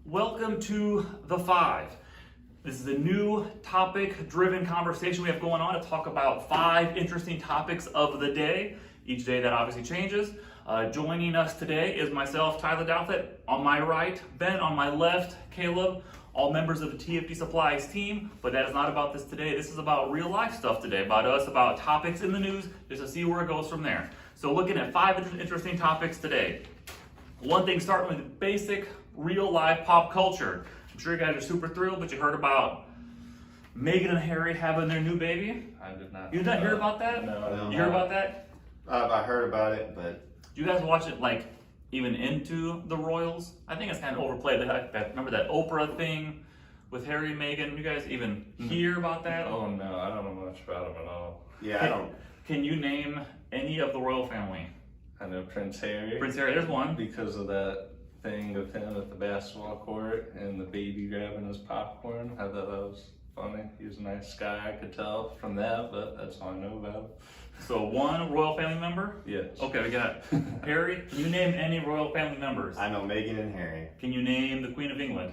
Welcome to The Five. This is a new topic-driven conversation we have going on to talk about 5 interesting topics of the day. Each day that obviously changes. Joining us today is myself, Tyler Douthit, on my right, Ben on my left, Caleb, all members of the TFD Supplies team, but that is not about this today. This is about real life stuff today, about us, about topics in the news, just to see where it goes from there. So looking at 5 interesting topics today. One thing, starting with basic real life pop culture. I'm sure you guys are super thrilled, but you heard about Meghan and Harry having their new baby? I did not. You did not hear about that? No. You heard about that? I heard about it, but... Do you guys watch it, like, even into the royals? I think it's kind of overplayed. Remember that Oprah thing with Harry and Meghan? You guys even hear about that? Oh no, I don't know much about them at all. Yeah, I don't... Can you name any of the royal family? I know Prince Harry. Prince Harry, there's one. Because of that thing of him at the basketball court and the baby grabbing his popcorn. I thought that was funny. He was a nice guy, I could tell from that, but that's all I know about him. So one royal family member? Yes. Okay, we got Harry. Can you name any royal family members? I know Meghan and Harry. Can you name the Queen of England?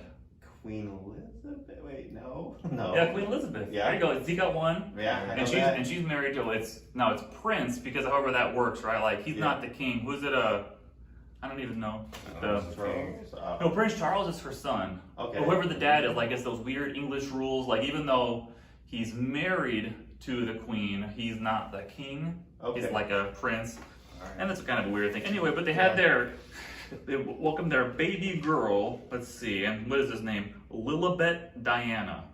Queen Elizabeth? Wait, no. No. Yeah, Queen Elizabeth. Yeah. There you go. He got one. Yeah, I know And that. she's married to it's Prince, because however that works, right? Like he's not the king. Who's it? I don't even know. No, Prince Charles is her son. Okay. But whoever the dad is, like it's those weird English rules. Like even though he's married to the queen, he's not the king. Okay. He's like a prince. All right. And that's kind of a weird thing. Anyway, but they had they welcomed their baby girl. Let's see, and what is his name? Lilibet Diana.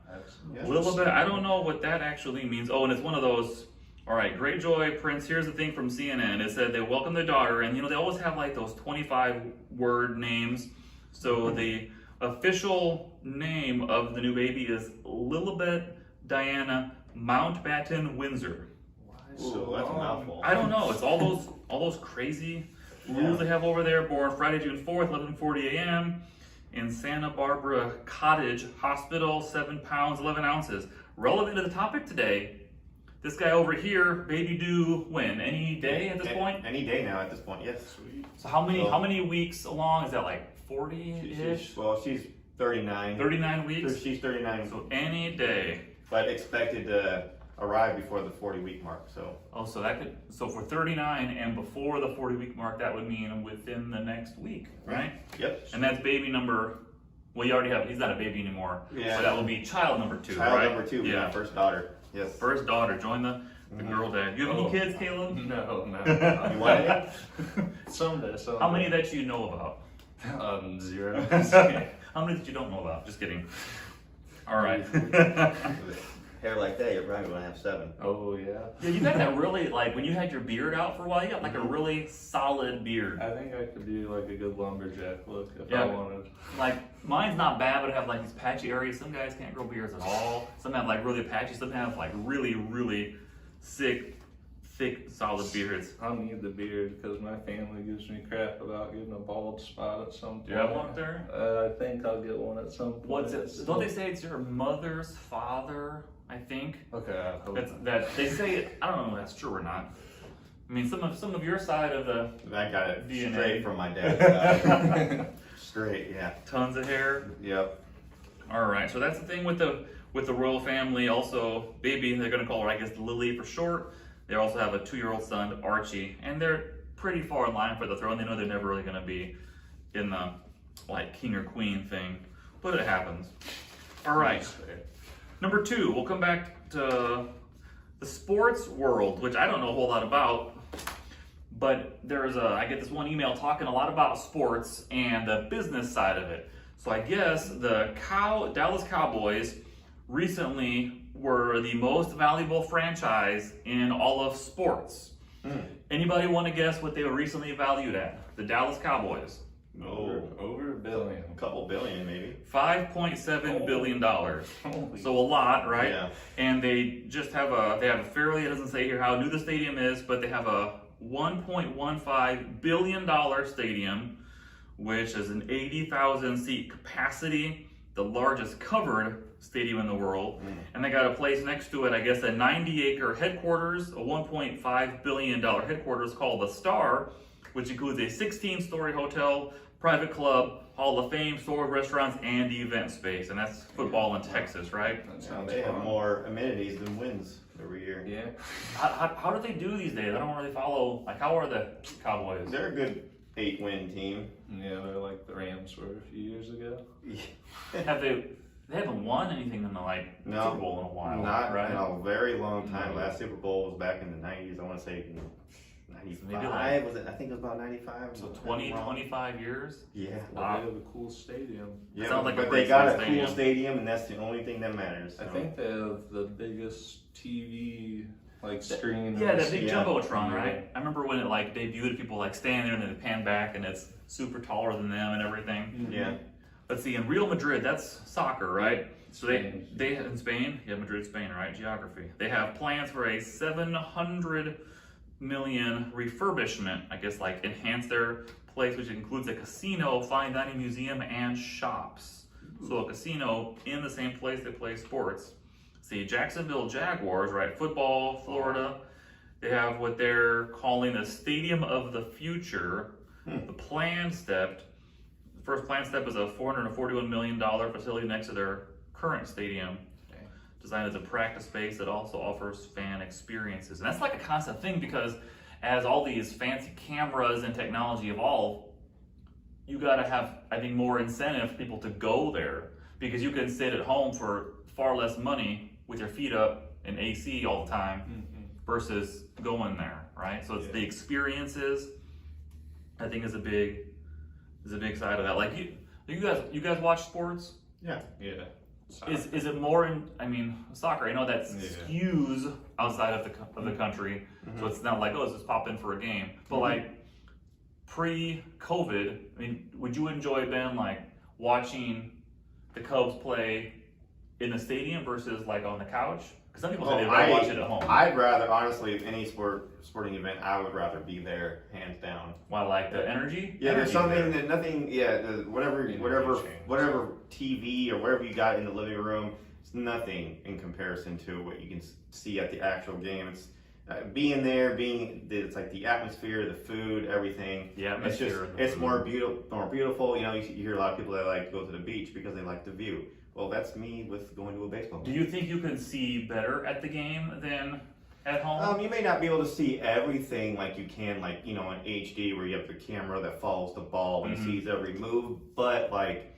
Yeah. Lilibet, I don't know what that actually means. Oh, and it's one of those. All right, great joy, Prince. Here's the thing from CNN. It said they welcomed their daughter, and they always have like those 25-word names. So the official name of the new baby is Lilibet Diana Mountbatten Windsor. Ooh, that's a mouthful. I don't know. It's all those crazy rules they have over there. Born Friday, June 4th, 11:40 a.m. in Santa Barbara Cottage Hospital, 7 pounds, 11 ounces. Relevant to the topic today. This guy over here, baby due when? Any day at this point? Any day now at this point, yes. Sweet. So how many weeks along? Is that like 40-ish? Well, she's 39. 39 weeks? She's 39. So any day. But expected to arrive before the 40-week mark, so... Oh, so for 39 and before the 40-week mark, that would mean within the next week, right? Yep. And that's baby number, well, you already have, he's not a baby anymore. Yeah. So that will be child number 2, Child right? number 2, Yeah. my first daughter. Yes. First daughter, join the girl dad. You have any kids, Caleb? No. You want it? Someday. How many that you know about? 0. How many that you don't know about? Just kidding. All right. With hair like that, you're probably going to have 7. Oh yeah. Yeah, you got that really, like, when you had your beard out for a while, you got like a really solid beard. I think I could do like a good lumberjack look if Yeah. I wanted. Like, mine's not bad, but I have like these patchy areas. Some guys can't grow beards at all. Some have like really patchy, some have like really, really thick, solid beards. I'll need the beard because my family gives me crap about getting a bald spot at some point. Do you have one there? I think I'll get one at some point. What's it? Don't they say it's your mother's father? I think. Okay, I hope That they say. I don't know if that's true or not. I mean, some of your side of the I got it DNA. straight from my dad. Straight, yeah. tons of hair. Yep. All right, so that's the thing with the royal family. Also, baby, they're gonna call her, I guess, Lily for short. They also have a 2-year-old son, Archie, and they're pretty far in line for the throne. They know they're never really gonna be in the like king or queen thing, but it happens. All right. Number 2, we'll come back to the sports world, which I don't know a whole lot about, but I get this one email talking a lot about sports and the business side of it. So I guess the Dallas Cowboys recently were the most valuable franchise in all of sports. Anybody want to guess what they were recently valued at? The Dallas Cowboys. over $1 billion. A couple billion, maybe. $5.7 billion. Holy. So a lot, right? Yeah. And they just have a fairly, it doesn't say here how new the stadium is, but they have a $1.15 billion stadium, which is an 80,000 seat capacity, the largest covered stadium in the world. And they got a place next to it, I guess, a 90-acre headquarters, a $1.5 billion headquarters called the Star, which includes a 16-story hotel, private club, Hall of Fame, stores, restaurants, and event space, and that's football in Texas, right? That Yeah, sounds they have fun. more amenities than wins every year. Yeah. How do they do these days? I don't really follow. Like, how are the Cowboys? They're a good 8-win team. Yeah, they're like the Rams were a few years ago. Have they? They haven't won anything in the No, Super Bowl in a while, Not right? in a very long time. No. Last Super Bowl was back in the 90s. I want to say Maybe 95. like- Was it? I think it was about 95. So 20, 25 years. Yeah. Wow. They have a cool stadium. Yeah, Sounds like a but great they got a stadium. cool stadium, and that's the only thing that matters. I so. think they have the biggest TV like screen. Yeah, that big Yeah. jumbotron, right? I remember when it like debuted, people like stand there and then they pan back, and it's super taller than them and everything. Yeah. Let's see, in Real Madrid, that's soccer, right? So Spain. they in Spain, yeah, Madrid, Spain, right? Geography. They have plans for a 700 million refurbishment, I guess, like enhance their place, which includes a casino, fine dining museum, and shops. So a casino in the same place they play sports. See, Jacksonville Jaguars, right? Football, Florida. They have what they're calling the Stadium of the Future. The first planned step is a $441 million facility next to their current stadium, designed as a practice space that also offers fan experiences. And that's like a constant thing, because as all these fancy cameras and technology evolve, you gotta have, I think, more incentive for people to go there, because you can sit at home for far less money with your feet up in AC all the time versus going there, right? So it's the experiences, I think, is a big side of that. Like you guys watch sports? Yeah. Yeah. Is it more in? I mean, soccer. I know that skews outside of the country, so it's not like, oh, let's just pop in for a game. But like pre-COVID, I mean, would you enjoy, Ben, like watching the Cubs play in the stadium versus like on the couch? Because some people say they'd rather watch it at home. I'd rather, honestly, any sporting event, I would rather be there, hands down. Why, like the energy? Yeah, there's Energy's something there. that nothing. Yeah, whatever TV or whatever you got in the living room, it's nothing in comparison to what you can see at the actual game. It's being there, it's like the atmosphere, the food, everything. Yeah, It's just, it's more beautiful. You know, you hear a lot of people that like to go to the beach because they like the view. Well, that's me with going to a baseball game. Do you think you can see better at the game than at home? You may not be able to see everything like you can, like, you know, in HD where you have the camera that follows the ball and sees every move. But like,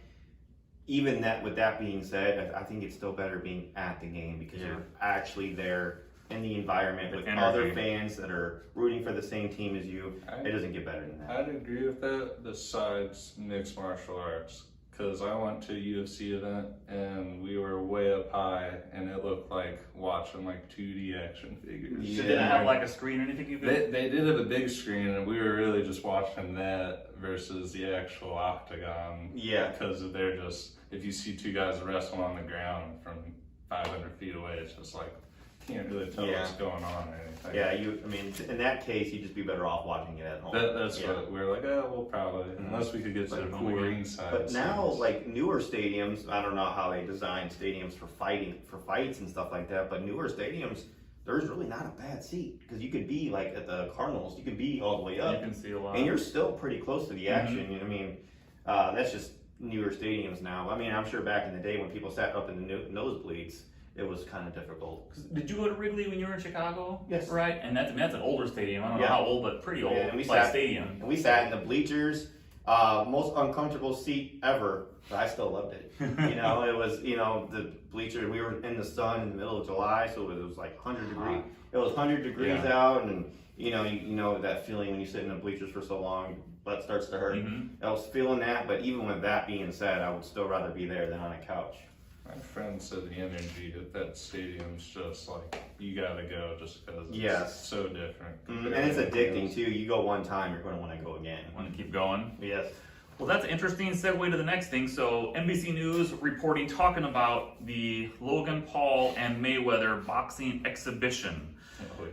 even that, with that being said, I think it's still better being at the game, because you're actually there in the environment with other fans that are rooting for the same team as you. It doesn't get better than that. I'd agree with that, besides mixed martial arts. Because I went to a UFC event and we were way up high, and it looked like watching like 2D action figures. Did they have like a screen or anything you could? They did have a big screen, and we were really just watching that versus the actual octagon. Yeah. Because they're just, if you see two guys wrestle on the ground from 500 feet away, it's just like, can't really tell what's going on or anything. Yeah, I mean, in that case, you'd just be better off watching it at home. That's what we were like, oh, we'll probably, unless we could get to the cool ringside. But now, seats. like newer stadiums, I don't know how they design stadiums for fights and stuff like that. But newer stadiums, there's really not a bad seat, because you could be like at the Cardinals, you could be all the way up, You can see a lot. and you're still pretty close to the action. I mean, that's just newer stadiums now. I mean, I'm sure back in the day when people sat up in the nosebleeds, it was kind of difficult. Did you go to Wrigley when you were in Chicago? Yes. Right, and that's an older stadium. I don't know how old, but pretty old. Yeah, and we like sat- stadium. And we sat in the bleachers, most uncomfortable seat ever, but I still loved it. You know, it was, you know, the bleachers, we were in the sun in the middle of July, so it was like 100 degrees. It was 100 degrees out, and you know that feeling when you sit in the bleachers for so long, butt starts to hurt. I was feeling that, but even with that being said, I would still rather be there than on a couch. My friend said the energy at that stadium's just like, you gotta go just because it's so different. And it's addicting too. You go one time, you're going to want to go again. Want to keep going? Yes. Well, that's an interesting segue to the next thing. So NBC News reporting, talking about the Logan Paul and Mayweather boxing exhibition.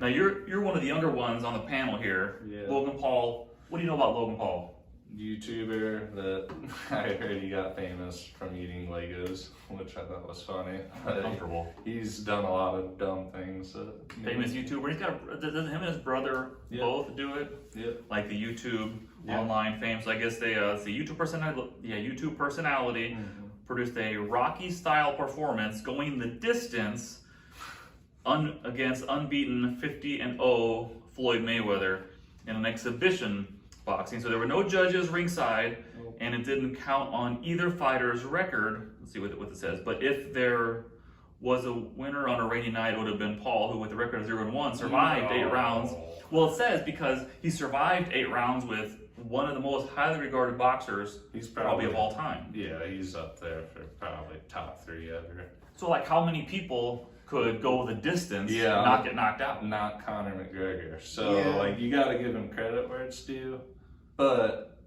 Now you're one of the younger ones on the panel here. Yeah. Logan Paul. What do you know about Logan Paul? YouTuber that I heard he got famous from eating Legos, which I thought was funny. Uncomfortable. He's done a lot of dumb things. Famous YouTuber. He's got, doesn't him and his brother Yep. both do it? Yep. Like the YouTube Yeah. online fame. So I guess they, it's the YouTube personality. Yeah, YouTube personality produced a Rocky-style performance, going the distance against unbeaten 50-0 Floyd Mayweather in an exhibition boxing. So there were no judges ringside, and it didn't count on either fighter's record. Let's see what it says. But if there was a winner on a rainy night, it would have been Paul, who with the record of 0-1 survived 8 rounds. Well, it says because he survived 8 rounds with one of the most highly regarded boxers, He's probably of all time. Yeah, he's up there for probably top 3 ever. So, like, how many people could go the distance Yeah. and not get knocked out? Not Conor McGregor. So, Yeah. like, you got to give him credit where it's due. But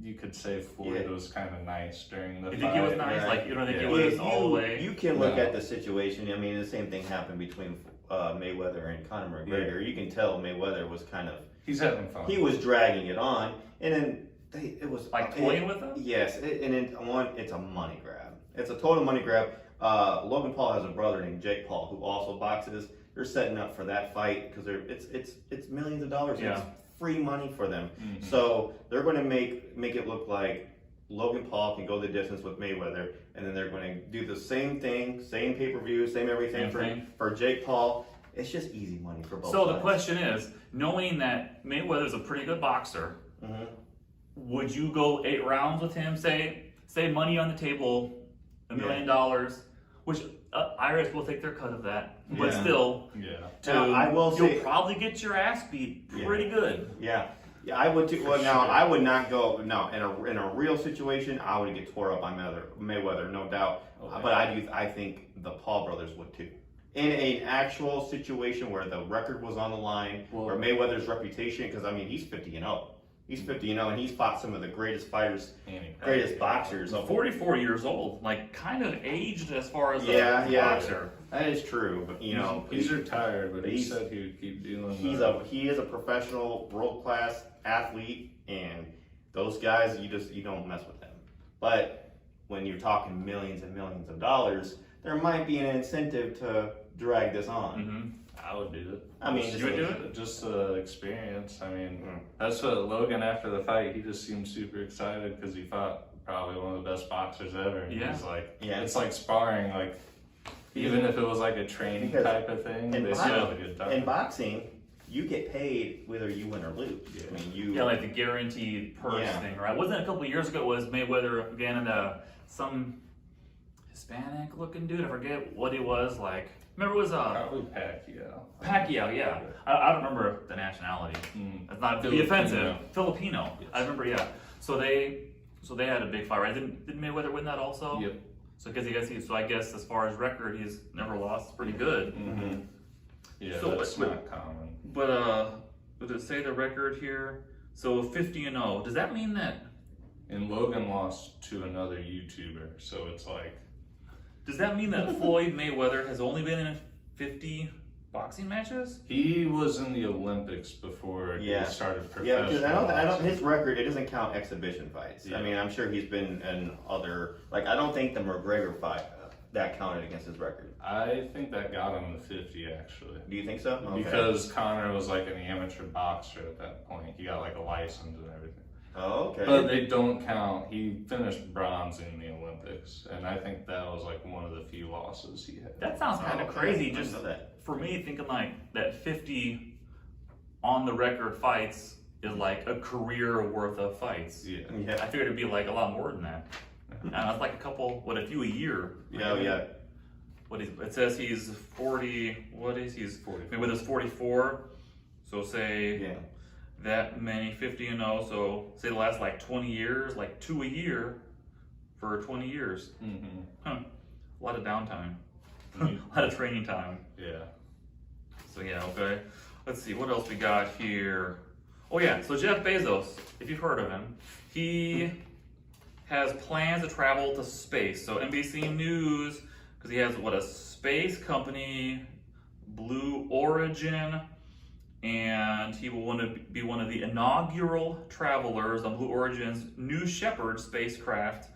you could say Floyd was kind of nice during the You fight. think he was nice? Yeah. Like, you don't think Yeah. he was all the way? You can look No. at the situation. I mean, the same thing happened between Mayweather and Conor McGregor. You can tell Mayweather was kind of, He's having fun. he was dragging it on, and then it was Like toying with him? Yes, it's a money grab. It's a total money grab. Logan Paul has a brother named Jake Paul who also boxes. They're setting up for that fight because it's millions of dollars. Yeah. It's free money for them. Mhm. So they're going to make it look like Logan Paul can go the distance with Mayweather, and then they're going to do the same thing, same pay-per-view, same everything for Jake Paul. It's just easy money for both So sides. the question is, knowing that Mayweather's a pretty good boxer, Mhm. would you go 8 rounds with him? Say money on the table, $1 million, which Irish will take their cut of that, but Yeah. still, Yeah. Now, I will say- you'll probably get your ass beat pretty good. Yeah, I would too. Well, now I would not go. No, in a real situation, I would get tore up by Mayweather, no doubt. Okay. But I think the Paul brothers would too. In an actual situation where the record was on the line, where Mayweather's reputation, because I mean he's 50-0. He's 50-0, and he's fought some of the greatest fighters, greatest boxers. Of 44 years old, like kind of aged as far as a boxer. That is true, but you know he's retired, but he he's- said he would keep doing he is a professional, world class athlete, and those guys you don't mess with them. But when you're talking millions and millions of dollars, there might be an incentive to drag this on. Mm-hmm. I would do it. I mean, You would do it? Just the experience. I mean, that's what Logan, after the fight, he just seemed super excited because he fought probably one of the best boxers ever. And Yeah. he's like, Yeah. it's like sparring. Like, even if it was like a training Because type of thing, they still have a good time. In boxing, you get paid whether you win or lose. Yeah. I mean, you Yeah, like the guaranteed purse thing, right? Wasn't it a couple of years ago? Was Mayweather again and some Hispanic looking dude? I forget what he was like. Remember it was Probably Pacquiao. Pacquiao, yeah. I don't remember the nationality. That's not to be offensive. Filipino. Yes. I remember, yeah. So they had a big fight, right? Didn't Mayweather win that also? Yep. So I guess as far as record, he's never lost. It's pretty good. Mm-hmm. Yeah, So, that's but- not common. But does it say the record here? So 50-0. Does that mean that? And Logan lost to another YouTuber, so it's like, Does that mean that Floyd Mayweather has only been in 50 boxing matches? he was in the Olympics before Yeah. he started Yeah, professional. because I don't boxing. his record, it doesn't count exhibition fights. Yeah. I mean, I'm sure he's been in other, like, I don't think the McGregor fight, that counted against his record. I think that got him to 50 actually. Do you think so? Okay. Because Conor was like an amateur boxer at that point. He got like a license and everything. Oh, okay. But they don't count. He finished bronze in the Olympics, and I think that was like one of the few losses he had. That sounds kind of okay. crazy. I didn't Just know that. for me, thinking like that 50 on the record fights is like a career worth of fights. Yeah. Yeah. I figured it'd be like a lot more than that. That's like a few a year. Yeah, yeah. It says he's 40. What is he's 40. Mayweather's 44. So say Yeah. that many 50-0. So say the last like 20 years, like 2 a year for 20 years. Mm-hmm. Huh. A lot of downtime. Mhm. A lot of training time. Yeah. So yeah, okay. Let's see, what else we got here? Oh yeah, so Jeff Bezos, if you've heard of him, he has plans to travel to space. So NBC News, because he has a space company, Blue Origin, and he will want to be one of the inaugural travelers on Blue Origin's New Shepard spacecraft,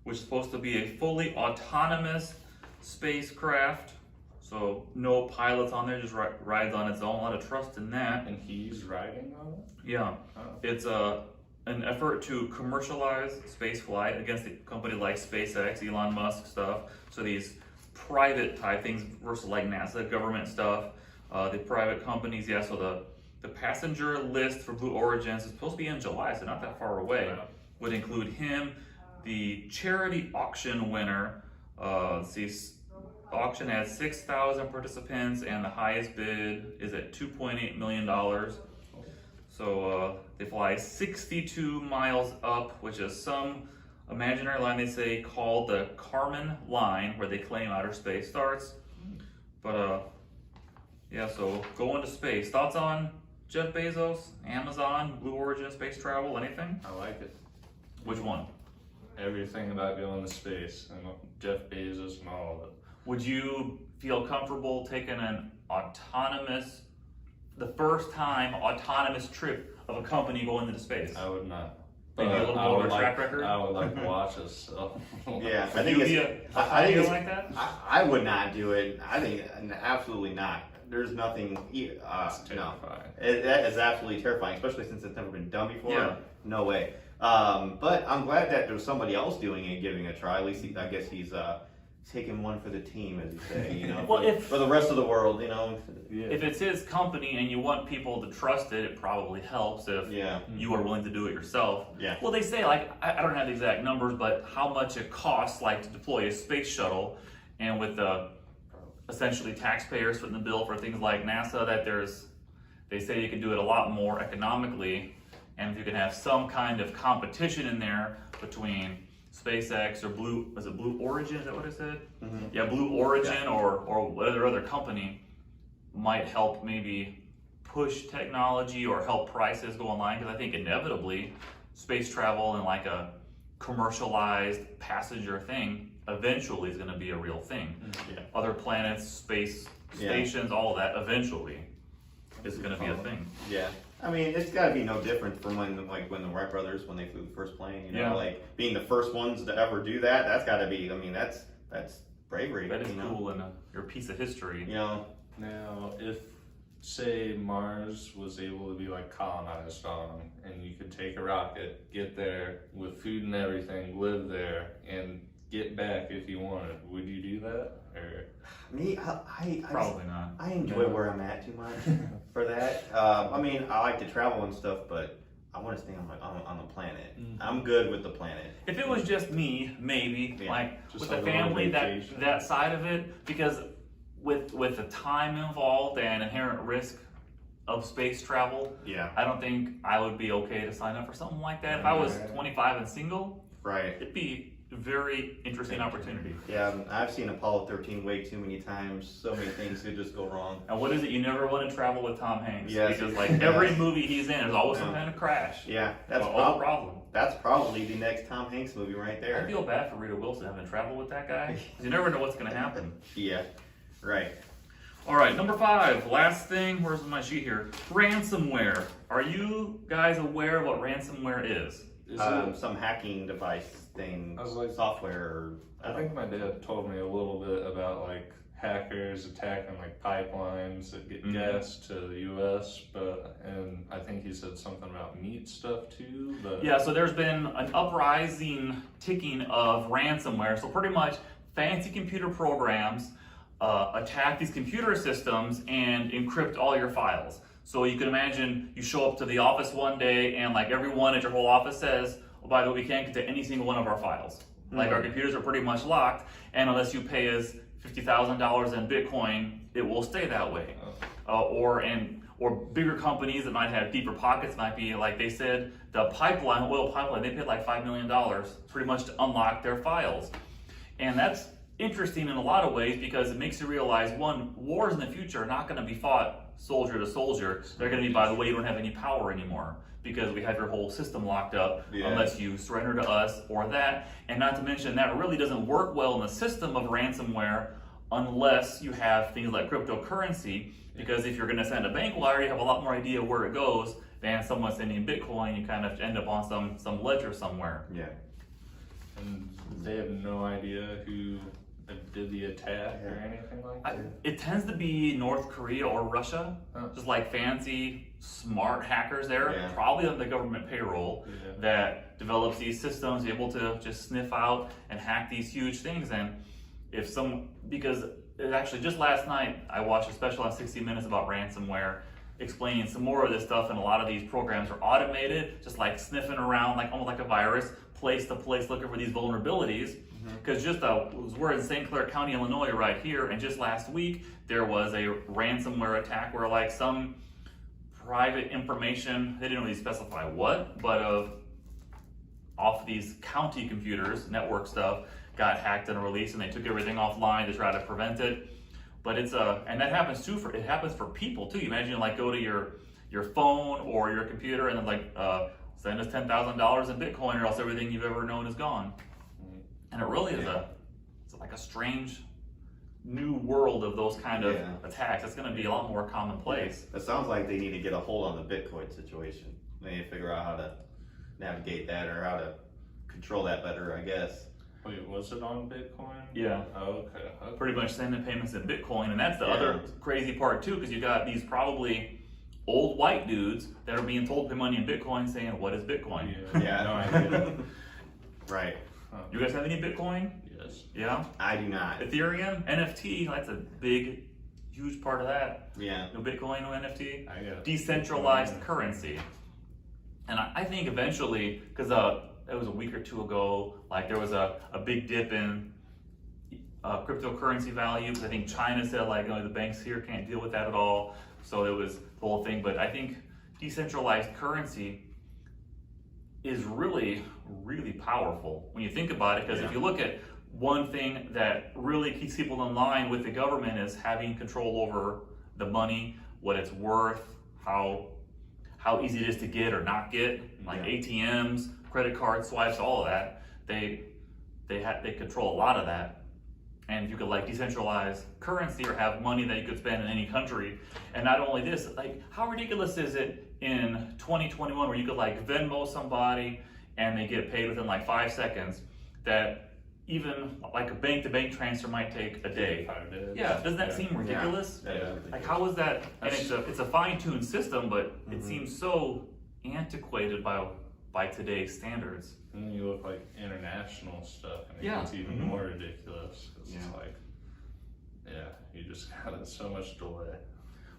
which is supposed to be a fully autonomous spacecraft. So no pilots on there, just rides on its own. A lot of trust in that. And he's riding on it? Yeah, Oh. it's an effort to commercialize space flight against a company like SpaceX, Elon Musk stuff. So these private type things versus like NASA government stuff. The private companies, yeah. So the passenger list for Blue Origins is supposed to be in July, so not that far away. Wow. Would include him, the charity auction winner. Let's see. The auction has 6,000 participants, and the highest bid is at $2.8 million. So they fly 62 miles up, which is some imaginary line they say called the Kármán line, where they claim outer space starts. But yeah, so going to space. Thoughts on Jeff Bezos, Amazon, Blue Origin, space travel, anything? I like it. Which one? Everything about going to space and Jeff Bezos and all of it. Would you feel comfortable taking an the first time autonomous trip of a company going into space? I would not. Maybe a little I more would of a track record? I would like to watch it. So. Yeah, I Would think you be it's. a I think pilot it's like that? I would not do it. I think absolutely not. There's nothing. It's No, terrifying. that is absolutely terrifying, especially since it's never been done before. Yeah. No way. But I'm glad that there's somebody else doing it, giving it a try. At least I guess he's taking one for the team, as you say. You know, Well, for the rest of the world, you know. Yeah. If it's his company and you want people to trust it, it probably helps if Yeah. you are willing to do it yourself. Yeah. Well, they say, like, I don't have the exact numbers, but how much it costs, like, to deploy a space shuttle, and with essentially taxpayers footing the bill for things like NASA, that they say you can do it a lot more economically, and if you can have some kind of competition in there between SpaceX or Blue Origin, is that what it said? Mm-hmm. Yeah, Blue Origin or whatever other company might help maybe push technology or help prices go online, because I think inevitably space travel and like a commercialized passenger thing eventually is going to be a real thing. Yeah. Other planets, space stations, all of that eventually is going to be a thing. Yeah. I mean, it's got to be no different from when the Wright brothers, when they flew the first plane, you know, Yeah. like being the first ones to ever do that. That's got to be. I mean, that's bravery. That is you know? cool and your piece of history. You know. Now, if say Mars was able to be like colonized on, and you could take a rocket, get there with food and everything, live there, and get back if you wanted, would you do that? Or Me, I Probably not. I enjoy where I'm at too much for that. I mean, I like to travel and stuff, but I want to stay on the planet. Mm-hmm. I'm good with the planet. If it was just me, maybe Yeah. like Just with like the a little family, vacation. that side of it, because with the time involved and inherent risk of space travel, Yeah. I don't think I would be okay to sign up for something like that. If I was 25 and single, Right. it'd be a very interesting opportunity. Yeah. I've seen Apollo 13 way too many times. So many things could just go wrong. And what is it? You never want to travel with Tom Hanks, Yes. because like every movie he's in, there's always some kind of crash. Yeah. That's a problem. That's probably the next Tom Hanks movie right I there. feel bad for Rita Wilson having to travel with that guy, 'cause you never know what's going to happen. Yeah. Right. All right, number 5, last thing. Where's my sheet here? Ransomware. Are you guys aware of what ransomware is? is it? Some hacking device thing, I was like- software. Or, I think my dad told me a little bit about like hackers attacking like pipelines that get Mhm. gas to the U.S., and I think he said something about meat stuff too. But Yeah, so there's been an uprising ticking of ransomware. So pretty much fancy computer programs attack these computer systems and encrypt all your files. So you can imagine you show up to the office one day and like everyone at your whole office says, oh, by the way, we can't get to any single one of our files. Like our computers are pretty much locked, and unless you pay us $50,000 in Bitcoin, it will stay that way. Or bigger companies that might have deeper pockets might be like they said, the oil pipeline, they paid like $5 million pretty much to unlock their files. And that's interesting in a lot of ways because it makes you realize, one, wars in the future are not going to be fought soldier to soldier. They're going to be, by the way, you don't have any power anymore because we have your whole system locked up unless you surrender to us or that. And not to mention that really doesn't work well in the system of ransomware unless you have things like cryptocurrency, because if you're going to send a bank wire, you have a lot more idea where it goes than someone sending Bitcoin. You kind of end up on some ledger somewhere. Yeah. And they have no idea who did the attack or anything like that? It tends to be North Korea or Russia, Huh. just like fancy, smart hackers there, Yeah. probably on the government payroll, Yeah. that develops these systems, able to just sniff out and hack these huge things. And because it actually just last night, I watched a special on 60 Minutes about ransomware, explaining some more of this stuff, and a lot of these programs are automated, just like sniffing around, like almost like a virus, place to place, looking for these vulnerabilities. Because we're in St. Clair County, Illinois, right here, and just last week there was a ransomware attack where like some private information, they didn't really specify what, but off these county computers, network stuff, got hacked and released, and they took everything offline to try to prevent it. But and that happens too it happens for people too. You imagine like go to your phone or your computer and then like send us $10,000 in Bitcoin or else everything you've ever known is gone. And it really is it's like a strange new world of those kind of attacks. It's going to be a lot more commonplace. It sounds like they need to get a hold on the Bitcoin situation. They need to figure out how to navigate that or how to control that better, I guess. Wait, was it on Bitcoin? Yeah. Oh, okay. Pretty much sending payments in Bitcoin, and that's the other crazy part too, because you got these probably old white dudes that are being told to pay money in Bitcoin, saying, "What is Bitcoin?" Yeah. No idea. Right. You guys have any Bitcoin? Yes. Yeah. I do not. Ethereum, NFT, that's a big, huge part of that. Yeah. No Bitcoin, no NFT. I got Decentralized currency. And I think eventually, because it was a week or two ago, like there was a big dip in cryptocurrency value, because I think China said like, the banks here can't deal with that at all. So it was the whole thing. But I think decentralized currency is really, really powerful when you think about it, because if you look at one thing that really keeps people in line with the government is having control over the money, what it's worth, how easy it is to get or not get, like ATMs, credit card swipes, all of that. They control a lot of that. And if you could like decentralize currency or have money that you could spend in any country, and not only this, like how ridiculous is it in 2021 where you could like Venmo somebody and they get paid within like 5 seconds, that even like a bank-to-bank transfer might take a day. 5 days. Yeah, doesn't that seem ridiculous? Yeah. Like how is that? And it's a fine-tuned system, but it seems so antiquated by today's standards. And then you look like international stuff, and it's even more ridiculous. It's like, you just got so much delay.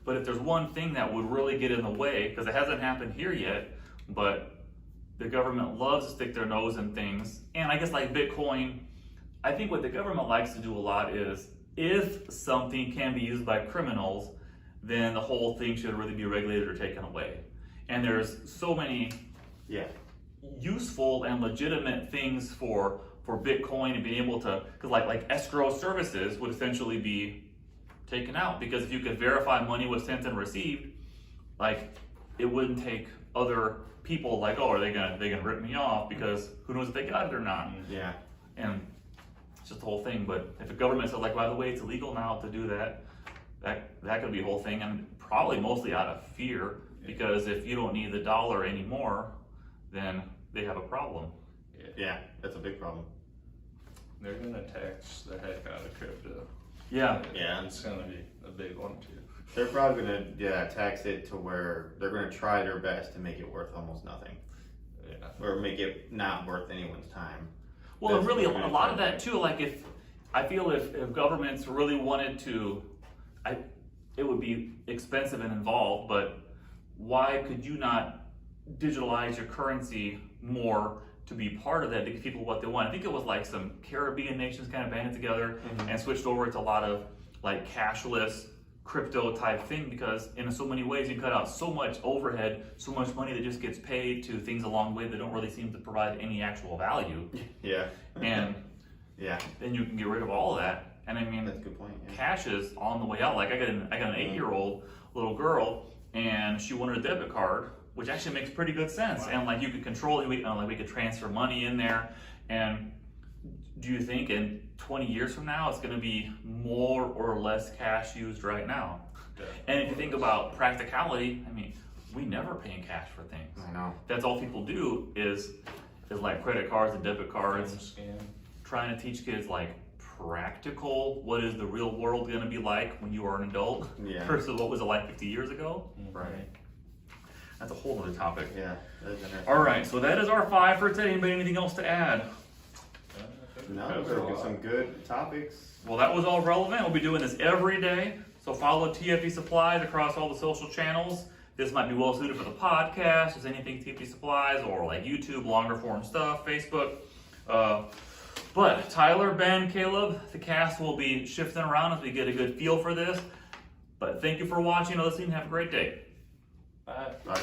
But if there's one thing that would really get in the way, because it hasn't happened here yet, but the government loves to stick their nose in things, and I guess like Bitcoin, I think what the government likes to do a lot is, if something can be used by criminals, then the whole thing should really be regulated or taken away. And there's so many useful and legitimate things for Bitcoin and being able to, because like escrow services would essentially be taken out, because if you could verify money was sent and received, like it wouldn't take other people like, oh, are they gonna rip me off, because who knows if they got it or not. Yeah. And it's just the whole thing. But if the government said like, by the way, it's illegal now to do that could be a whole thing, and probably mostly out of fear, because if you don't need the dollar anymore, then they have a problem. Yeah, that's a big problem. They're gonna tax the heck out of crypto. Yeah. Yeah. It's gonna be a big one too. They're probably gonna tax it to where they're gonna try their best to make it worth almost nothing. Yeah. Or make it not worth anyone's time. Well, and That's really what a we're lot of trying that too, like if governments really wanted to, it would be expensive and involved, but why could you not digitalize your currency more to be part of that, to give people what they want? I think it was like some Caribbean nations kind of banded together and switched over to a lot of like cashless crypto type thing, because in so many ways you cut out so much overhead, so much money that just gets paid to things along the way that don't really seem to provide any actual value. Yeah. And yeah, then you can get rid of all of that. And I mean, that's a good point. Yeah. cash is on the way out. Like I got an 8-year-old little girl, and she wanted a debit card, which actually makes pretty good sense. And like you could control it, we could transfer money in there, and do you think in 20 years from now it's going to be more or less cash used right now? And if you think about practicality, I mean, we never pay in cash for things. I know. That's all people do is like credit cards and debit cards. Scam. Trying to teach kids like practical, what is the real world going to be like when you are an adult Yeah. versus what was it like 50 years ago? Right. That's a whole other topic. Yeah. That is interesting. All right, so that is our 5 for today. Anybody anything else to add? No, those are some good topics. Well, that was all relevant. We'll be doing this every day. So follow TFE Supplies across all the social channels. This might be well suited for the podcast, just anything TFE Supplies, or like YouTube, longer form stuff, Facebook. But Tyler, Ben, Caleb, the cast will be shifting around as we get a good feel for this. But thank you for watching and listening. Have a great day. Bye. Bye.